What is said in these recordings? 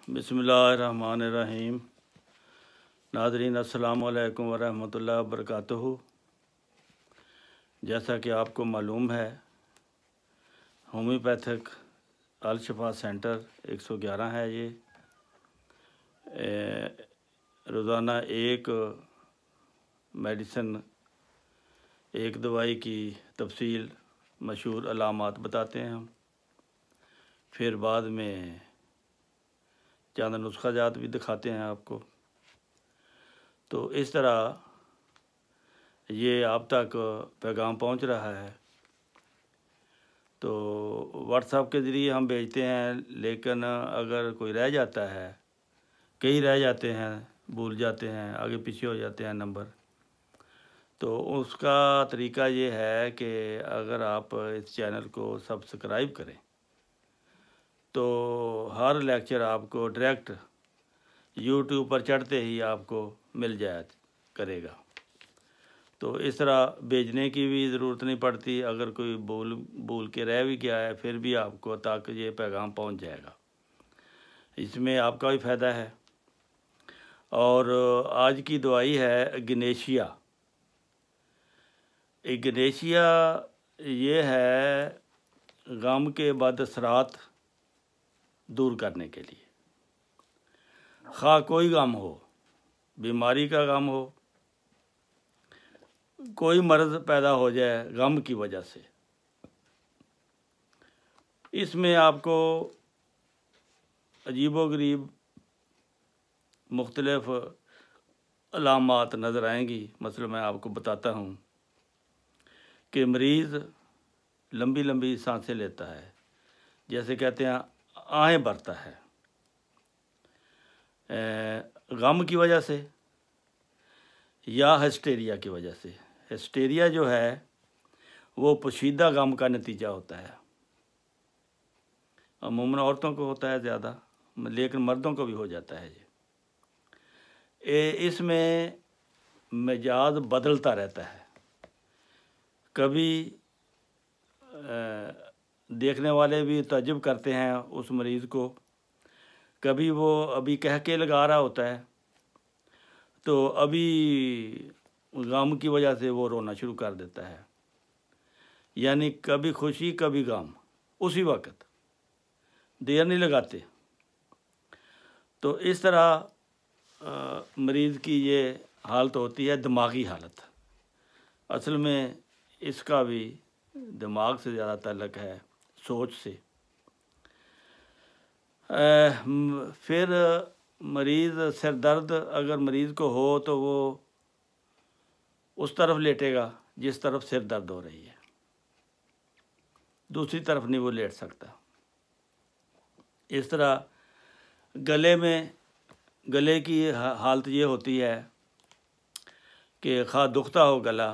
बिस्मिल्लाहिर्रहमानिर्रहीम। नाज़रीन अस्सलामु अलैकुम वरहमतुल्लाहि वबरकातुहू। जैसा कि आपको मालूम है, होम्योपैथिक अल-शिफा सेंटर 111 है। ये रोज़ाना एक मेडिसिन, एक दवाई की तफसील, मशहूर अलामात बताते हैं हम। फिर बाद में चंद नुस्खा जात भी दिखाते हैं आपको। तो इस तरह ये आप तक पैगाम पहुंच रहा है। तो व्हाट्सएप के ज़रिए हम भेजते हैं, लेकिन अगर कोई रह जाता है, कई रह जाते हैं, भूल जाते हैं, आगे पीछे हो जाते हैं नंबर, तो उसका तरीका ये है कि अगर आप इस चैनल को सब्सक्राइब करें तो हर लेक्चर आपको डायरेक्ट यूट्यूब पर चढ़ते ही आपको मिल जाया करेगा। तो इस तरह भेजने की भी ज़रूरत नहीं पड़ती। अगर कोई भूल के रह भी गया है, फिर भी आपको तक ये पैगाम पहुंच जाएगा। इसमें आपका भी फ़ायदा है। और आज की दवाई है गनेशिया। गनेशिया ये है गम के बद असरात दूर करने के लिए। खा कोई गम हो, बीमारी का गम हो, कोई मर्ज़ पैदा हो जाए गम की वजह से, इसमें आपको अजीबोगरीब मुख्तलिफ़ अलामात नज़र आएंगी। मसला मैं आपको बताता हूँ कि मरीज़ लंबी लंबी सांसें लेता है, जैसे कहते हैं आहें भरता है, गम की वजह से या हिस्टेरिया की वजह से। हिस्टेरिया जो है वो पोशीदा गम का नतीजा होता है। अमूमन औरतों को होता है ज़्यादा, लेकिन मर्दों को भी हो जाता है ये। इसमें मिजाज बदलता रहता है। कभी देखने वाले भी ताज्जुब करते हैं उस मरीज़ को। कभी वो अभी कह के लगा रहा होता है, तो अभी गम की वजह से वो रोना शुरू कर देता है। यानी कभी खुशी कभी गम, उसी वक्त, देर नहीं लगाते। तो इस तरह मरीज़ की ये हालत होती है, दिमागी हालत। असल में इसका भी दिमाग से ज़्यादा ताल्लुक़ है, सोच से। फिर मरीज़ सिर दर्द अगर मरीज़ को हो तो वो उस तरफ लेटेगा जिस तरफ सिर दर्द हो रही है, दूसरी तरफ नहीं वो लेट सकता। इस तरह गले की हालत ये होती है कि खा दुखता हो गला,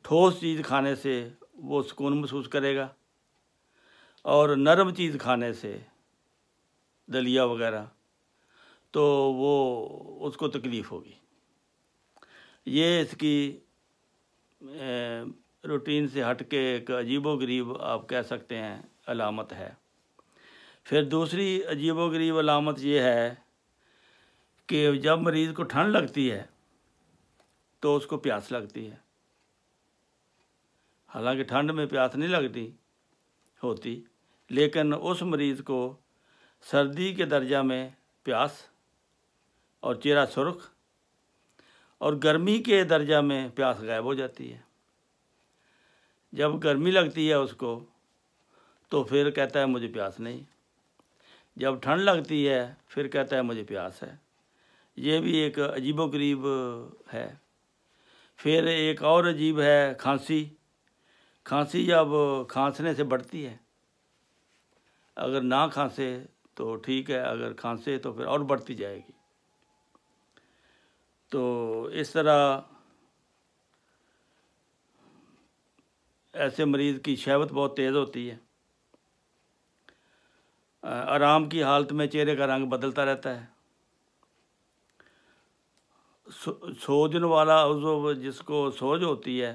ठोस चीज़ खाने से वो सुकून महसूस करेगा, और नरम चीज़ खाने से, दलिया वगैरह, तो वो उसको तकलीफ़ होगी। ये इसकी रूटीन से हट के एक अजीबोगरीब आप कह सकते हैं अलामत है। फिर दूसरी अजीबोगरीब अलामत ये है कि जब मरीज़ को ठंड लगती है तो उसको प्यास लगती है। हालांकि ठंड में प्यास नहीं लगती होती, लेकिन उस मरीज़ को सर्दी के दर्जा में प्यास और चेहरा सुर्ख, और गर्मी के दर्जा में प्यास गायब हो जाती है। जब गर्मी लगती है उसको तो फिर कहता है मुझे प्यास नहीं। जब ठंड लगती है फिर कहता है मुझे प्यास है। ये भी एक अजीबोगरीब है। फिर एक और अजीब है खांसी। खांसी जब खांसने से बढ़ती है, अगर ना खांसे तो ठीक है, अगर खांसे तो फिर और बढ़ती जाएगी। तो इस तरह ऐसे मरीज़ की शहवत बहुत तेज़ होती है। आराम की हालत में चेहरे का रंग बदलता रहता है। सोजन वाला उज़्व जिसको सोज होती है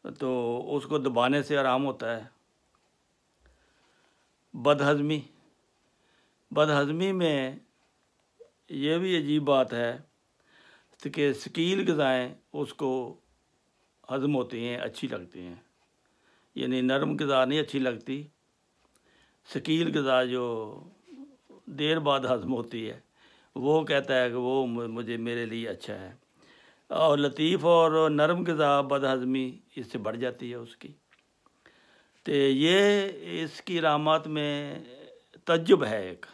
तो उसको दबाने से आराम होता है। बदहज़मी بد ہضمی میں یہ بھی عجیب بات ہے کہ ثقیل غذائیں اس کو ہضم ہوتی ہیں، اچھی لگتی ہیں، یعنی نرم غذا نہیں اچھی لگتی، ثقیل غذا جو دیر بعد ہضم ہوتی ہے وہ کہتا ہے کہ وہ میرے لیے اچھا ہے، اور لطیف اور نرم غذا بد ہضمی اس سے بڑھ جاتی ہے اس کی۔ تو یہ اس کی علامات میں تعجب ہے ایک،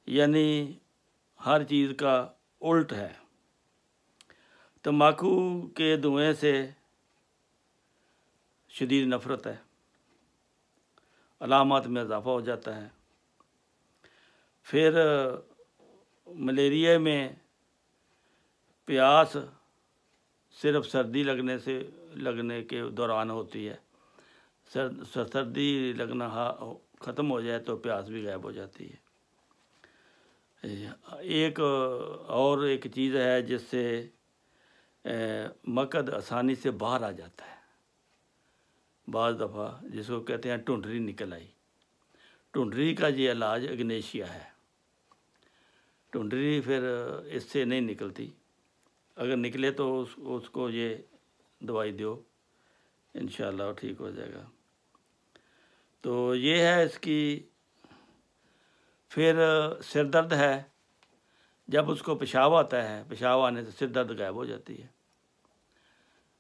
یعنی ہر چیز کا الٹ ہے۔ تمباکو کے دھوئیں سے شدید نفرت ہے، علامات میں اضافہ ہو جاتا ہے۔ پھر ملیریا میں پیاس صرف سردی لگنے کے دوران ہوتی ہے، سردی لگنا ختم ہو جائے تو پیاس بھی غائب ہو جاتی ہے۔ ایک چیز ہے جس سے مقد آسانی سے باہر آ جاتا ہے، بعض دفعہ جس کو کہتے ہیں ٹھنڈری نکل آئی۔ ٹھنڈری کا یہ علاج اگنیشیا ہے، ٹھنڈری پھر اس سے نہیں نکلتی، اگر نکلے تو اس کو یہ دوائی دو، انشاءاللہ ٹھیک ہو جائے گا۔ تو یہ ہے اس کی۔ پھر سر درد ہے، جب اس کو پیشاب آتا ہے، پیشاب آنے سے سر درد غائب ہو جاتی ہے۔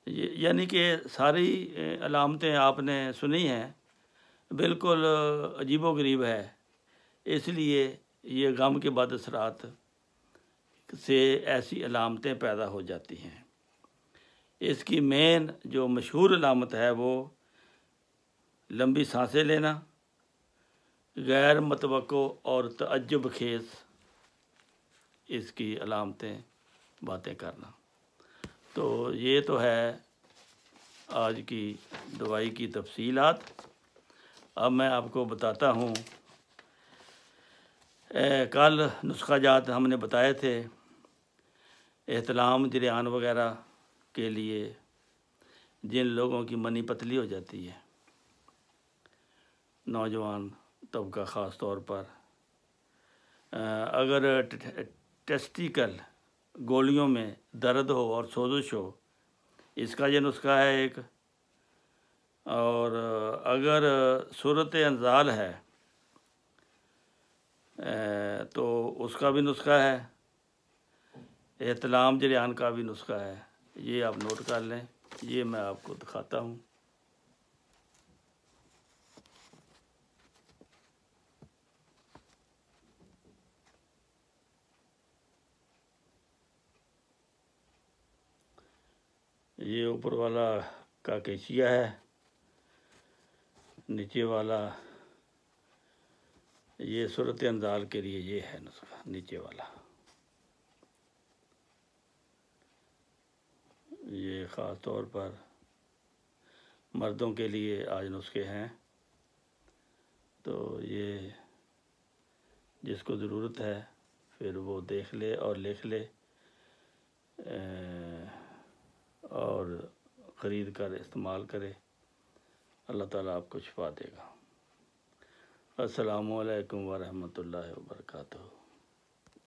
یعنی کہ ساری علامتیں آپ نے سنی ہیں، بالکل عجیب و غریب ہے، اس لیے یہ غم کے بعد اثرات سے ایسی علامتیں پیدا ہو جاتی ہیں۔ اس کی مین جو مشہور علامت ہے وہ لمبی سانسیں لینا، غیر متوقع اور تعجب خیز اس کی علامتیں باتیں کرنا۔ تو یہ تو ہے آج کی دوائی کی تفصیلات۔ اب میں آپ کو بتاتا ہوں، کل نسخہ جات ہم نے بتائے تھے احتلام جریان وغیرہ کے لیے جن لوگوں کی منی پتلی ہو جاتی ہے، نوجوان طبقہ خاص طور پر، اگر ٹیسٹیکل گولیوں میں درد ہو اور سوزش ہو، اس کا یہ نسخہ ہے ایک۔ اور اگر صورت انزال ہے تو اس کا بھی نسخہ ہے، احتلام جریان کا بھی نسخہ ہے، یہ آپ نوٹ کر لیں، یہ میں آپ کو دکھاتا ہوں۔ یہ اوپر والا کاکیشیا ہے، نیچے والا یہ صورت انزال کے لیے یہ ہے نسخہ، نیچے والا یہ خاص طور پر مردوں کے لیے آج نسخے ہیں۔ تو یہ جس کو ضرورت ہے پھر وہ دیکھ لے اور لکھ لے اور خرید کر استعمال کرے، اللہ تعالیٰ آپ کو شفا دے گا۔ السلام علیکم ورحمۃ اللہ وبرکاتہ۔